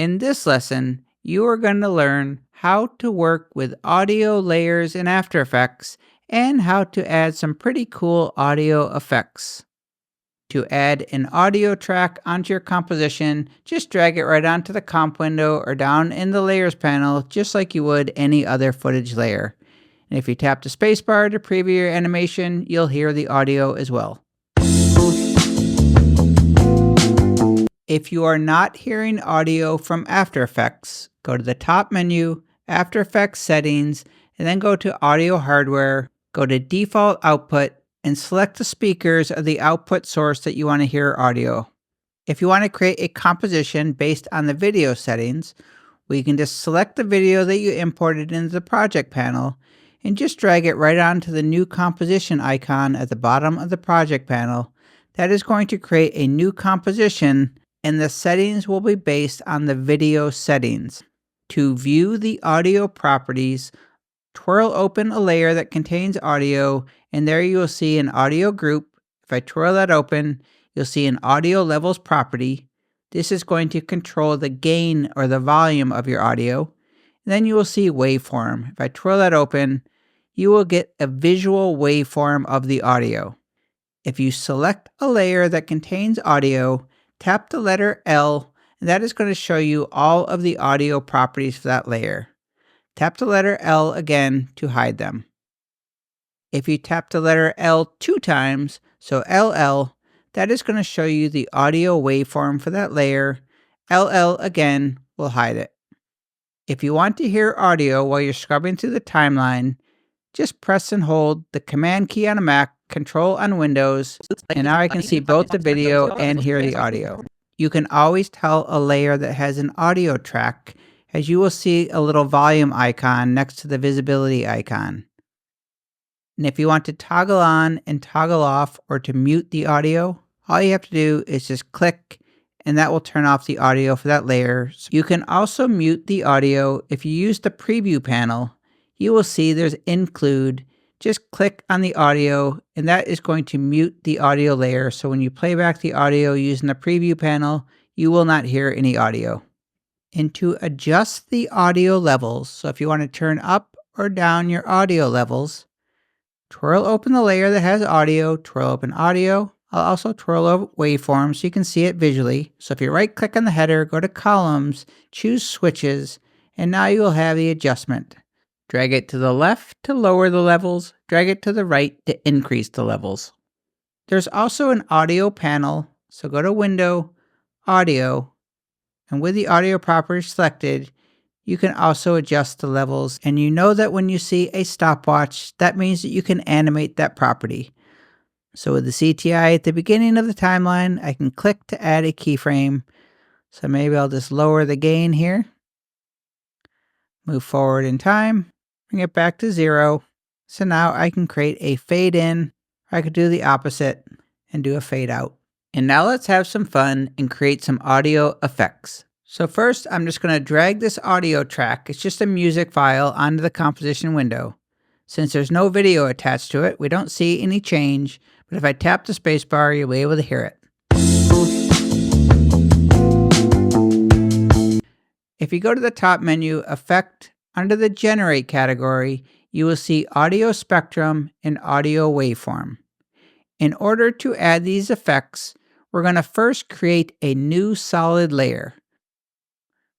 In this lesson, you are going to learn how to work with audio layers in After Effects and how to add some pretty cool audio effects. To add an audio track onto your composition, just drag it right onto the comp window or down in the Layers panel, just like you would any other footage layer. And if you tap the spacebar to preview your animation, you'll hear the audio as well. If you are not hearing audio from After Effects, go to the top menu, After Effects Settings, and then go to Audio Hardware, go to Default Output, and select the speakers of the output source that you want to hear audio. If you want to create a composition based on the video settings, we can just select the video that you imported into the project panel and just drag it right onto the new composition icon at the bottom of the project panel. That is going to create a new composition, and the settings will be based on the video settings. To view the audio properties, twirl open a layer that contains audio, and there you will see an audio group. If I twirl that open, you'll see an audio levels property. This is going to control the gain or the volume of your audio. And then you will see waveform. If I twirl that open, you will get a visual waveform of the audio. If you select a layer that contains audio, tap the letter L, and that is going to show you all of the audio properties for that layer. Tap the letter L again to hide them. If you tap the letter L 2 times, so LL, that is going to show you the audio waveform for that layer. LL again will hide it. If you want to hear audio while you're scrubbing through the timeline, just press and hold the Command key on a Mac, Control on Windows, and now I can see both the video and hear the audio. You can always tell a layer that has an audio track, as you will see a little volume icon next to the visibility icon. And if you want to toggle on and toggle off or to mute the audio, all you have to do is just click, and that will turn off the audio for that layer. So you can also mute the audio. If you use the preview panel, you will see there's include. Just click on the audio, and that is going to mute the audio layer. So when you play back the audio using the preview panel, you will not hear any audio. And to adjust the audio levels, so if you want to turn up or down your audio levels, twirl open the layer that has audio, twirl open audio. I'll also twirl over waveform so you can see it visually. So if you right click on the header, go to columns, choose switches, and now you will have the adjustment. Drag it to the left to lower the levels, drag it to the right to increase the levels. There's also an audio panel, so go to Window, Audio, and with the audio properties selected, you can also adjust the levels, and you know that when you see a stopwatch, that means that you can animate that property. So with the CTI at the beginning of the timeline, I can click to add a keyframe. So maybe I'll just lower the gain here. Move forward in time, bring it back to 0. So now I can create a fade in, or I could do the opposite and do a fade out. And now let's have some fun and create some audio effects. So first, I'm just going to drag this audio track, it's just a music file, onto the composition window. Since there's no video attached to it, we don't see any change, but if I tap the spacebar, you'll be able to hear it. If you go to the top menu, Effect, under the Generate category, you will see Audio Spectrum and Audio Waveform. In order to add these effects, we're going to first create a new solid layer.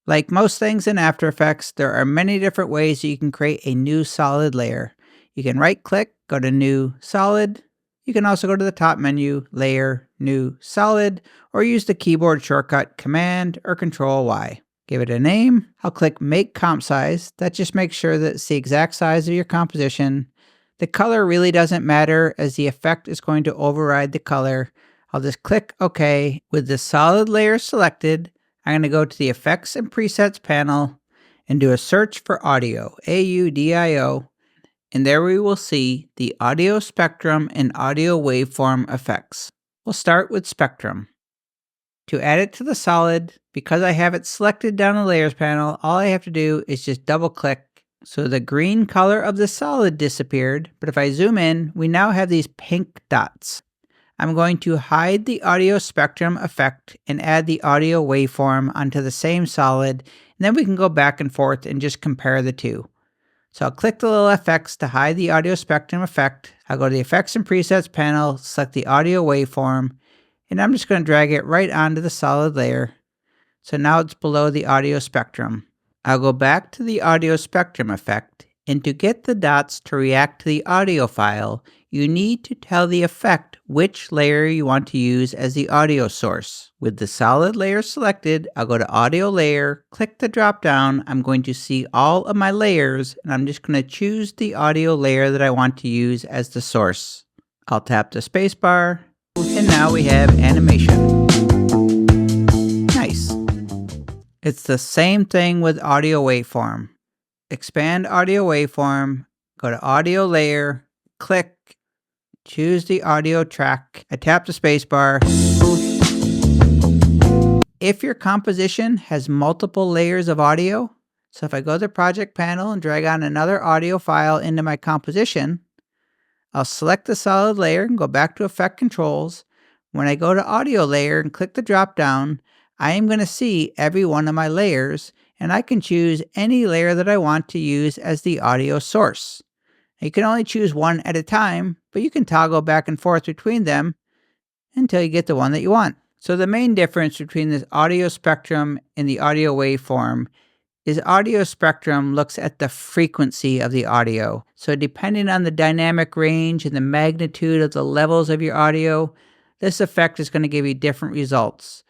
Like most things in After Effects, there are many different ways that you can create a new solid layer. You can right-click, go to New Solid. You can also go to the top menu, Layer, New Solid, or use the keyboard shortcut Command or Ctrl-Y. Give it a name. I'll click Make Comp Size. That just makes sure that it's the exact size of your composition. The color really doesn't matter, as the effect is going to override the color. I'll just click OK. With the solid layer selected, I'm going to go to the Effects and Presets panel and do a search for Audio, AUDIO, and there we will see the Audio Spectrum and Audio Waveform effects. We'll start with Spectrum. To add it to the solid, because I have it selected down the Layers panel, all I have to do is just double click. So the green color of the solid disappeared, but if I zoom in, we now have these pink dots. I'm going to hide the audio spectrum effect and add the audio waveform onto the same solid, and then we can go back and forth and just compare the two. So I'll click the little FX to hide the audio spectrum effect. I'll go to the Effects and Presets panel, select the audio waveform, and I'm just going to drag it right onto the solid layer. So now it's below the audio spectrum. I'll go back to the audio spectrum effect, and to get the dots to react to the audio file, you need to tell the effect which layer you want to use as the audio source. With the solid layer selected, I'll go to Audio Layer, click the drop down. I'm going to see all of my layers, and I'm just going to choose the audio layer that I want to use as the source. I'll tap the spacebar, and now we have animation. Nice. It's the same thing with audio waveform. Expand audio waveform, go to Audio Layer, click, choose the audio track. I tap the spacebar. If your composition has multiple layers of audio, so if I go to the project panel and drag on another audio file into my composition, I'll select the solid layer and go back to Effect Controls. When I go to Audio Layer and click the drop down, I am going to see every one of my layers, and I can choose any layer that I want to use as the audio source. You can only choose one at a time, but you can toggle back and forth between them until you get the one that you want. So the main difference between this audio spectrum and the audio waveform is audio spectrum looks at the frequency of the audio. So depending on the dynamic range and the magnitude of the levels of your audio, this effect is going to give you different results.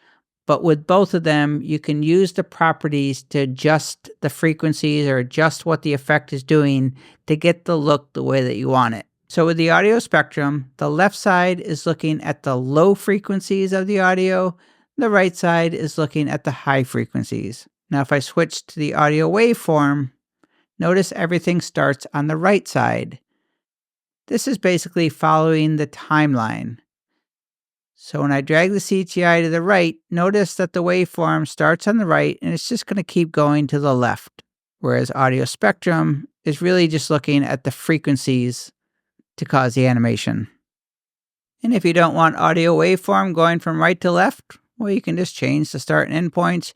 But with both of them, you can use the properties to adjust the frequencies or adjust what the effect is doing to get the look the way that you want it. So with the audio spectrum, the left side is looking at the low frequencies of the audio. The right side is looking at the high frequencies. Now if I switch to the audio waveform, notice everything starts on the right side. This is basically following the timeline. So when I drag the CTI to the right, notice that the waveform starts on the right and it's just going to keep going to the left. Whereas audio spectrum is really just looking at the frequencies to cause the animation. And if you don't want audio waveform going from right to left, well, you can just change the start and end points.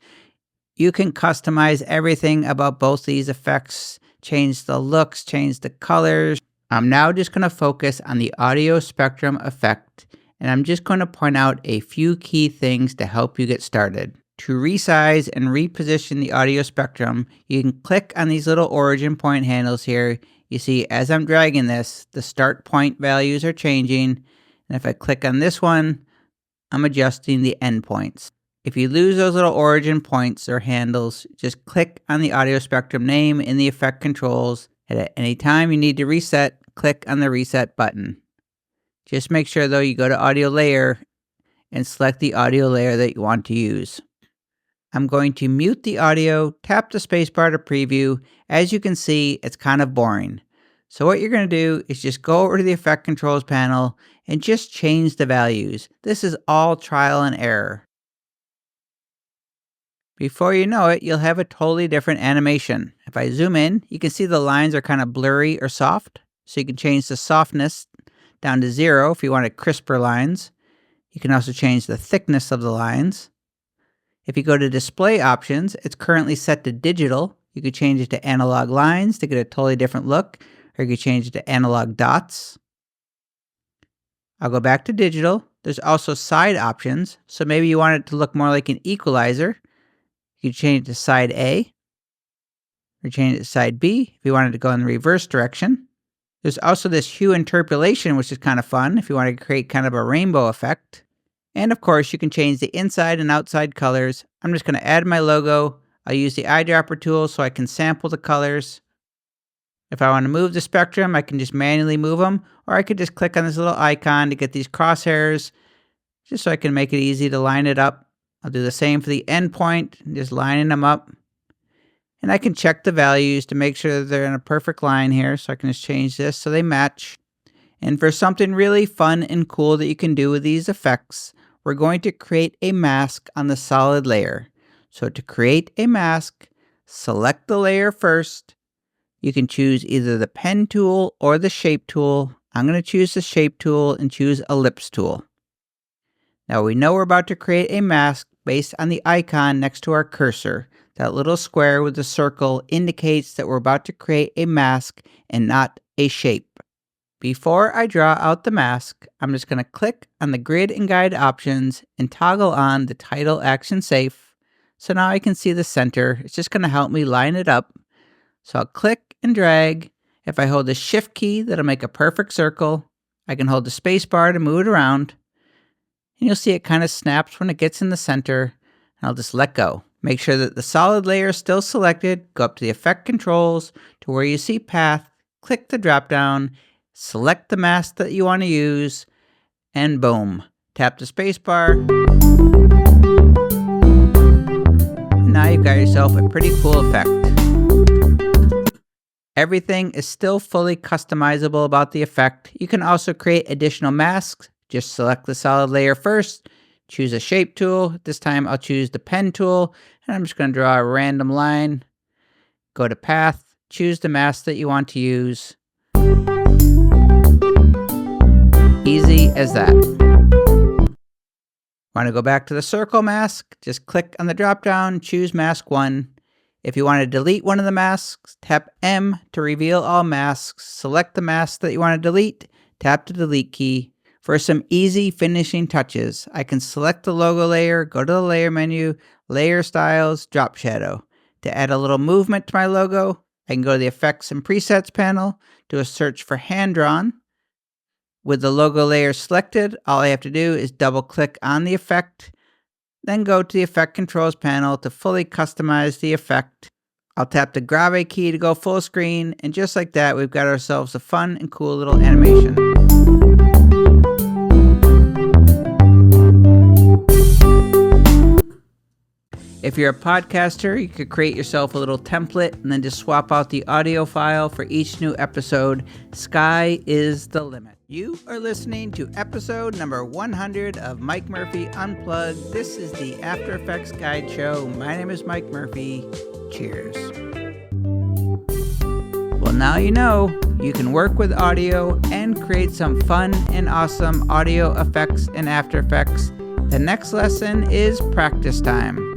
You can customize everything about both these effects, change the looks, change the colors. I'm now just going to focus on the audio spectrum effect, and I'm just going to point out a few key things to help you get started. To resize and reposition the audio spectrum, you can click on these little origin point handles here. You see, as I'm dragging this, the start point values are changing, and if I click on this one, I'm adjusting the end points. If you lose those little origin points or handles, just click on the audio spectrum name in the effect controls, and at any time you need to reset, click on the reset button. Just make sure though you go to Audio Layer and select the audio layer that you want to use. I'm going to mute the audio, tap the spacebar to preview. As you can see, it's kind of boring. So what you're going to do is just go over to the Effect Controls panel and just change the values. This is all trial and error. Before you know it, you'll have a totally different animation. If I zoom in, you can see the lines are kind of blurry or soft. So you can change the softness down to 0 if you wanted crisper lines. You can also change the thickness of the lines. If you go to display options, it's currently set to digital. You could change it to analog lines to get a totally different look, or you could change it to analog dots. I'll go back to digital. There's also side options. So maybe you want it to look more like an equalizer. You could change it to side A, or change it to side B if you wanted to go in the reverse direction. There's also this hue interpolation, which is kind of fun if you want to create kind of a rainbow effect. And of course, you can change the inside and outside colors. I'm just going to add my logo. I'll use the eyedropper tool so I can sample the colors. If I want to move the spectrum, I can just manually move them, or I could just click on this little icon to get these crosshairs, just so I can make it easy to line it up. I'll do the same for the endpoint, just lining them up. And I can check the values to make sure that they're in a perfect line here, so I can just change this so they match. And for something really fun and cool that you can do with these effects, we're going to create a mask on the solid layer. So to create a mask, select the layer first. You can choose either the pen tool or the shape tool. I'm going to choose the shape tool and choose ellipse tool. Now we know we're about to create a mask based on the icon next to our cursor. That little square with the circle indicates that we're about to create a mask and not a shape. Before I draw out the mask, I'm just going to click on the grid and guide options and toggle on the title action safe. So now I can see the center. It's just going to help me line it up. So I'll click and drag. If I hold the shift key, that'll make a perfect circle. I can hold the spacebar to move it around. And you'll see it kind of snaps when it gets in the center. And I'll just let go. Make sure that the solid layer is still selected. Go up to the effect controls to where you see path. Click the drop down. Select the mask that you want to use. And boom. Tap the spacebar. And now you've got yourself a pretty cool effect. Everything is still fully customizable about the effect. You can also create additional masks. Just select the solid layer first, choose a shape tool. This time I'll choose the pen tool, and I'm just going to draw a random line. Go to path, choose the mask that you want to use. Easy as that. Want to go back to the circle mask? Just click on the drop down, choose mask 1. If you want to delete one of the masks, tap M to reveal all masks. Select the mask that you want to delete, tap the delete key. For some easy finishing touches, I can select the logo layer, go to the layer menu, layer styles, drop shadow. To add a little movement to my logo, I can go to the effects and presets panel, do a search for hand drawn. With the logo layer selected, all I have to do is double click on the effect, then go to the effect controls panel to fully customize the effect. I'll tap the grave key to go full screen, and just like that, we've got ourselves a fun and cool little animation. If you're a podcaster, you could create yourself a little template and then just swap out the audio file for each new episode. Sky is the limit. You are listening to episode number 100 of Mike Murphy Unplugged. This is the After Effects Guide Show. My name is Mike Murphy. Cheers. Well, now you know you can work with audio and create some fun and awesome audio effects in After Effects. The next lesson is practice time.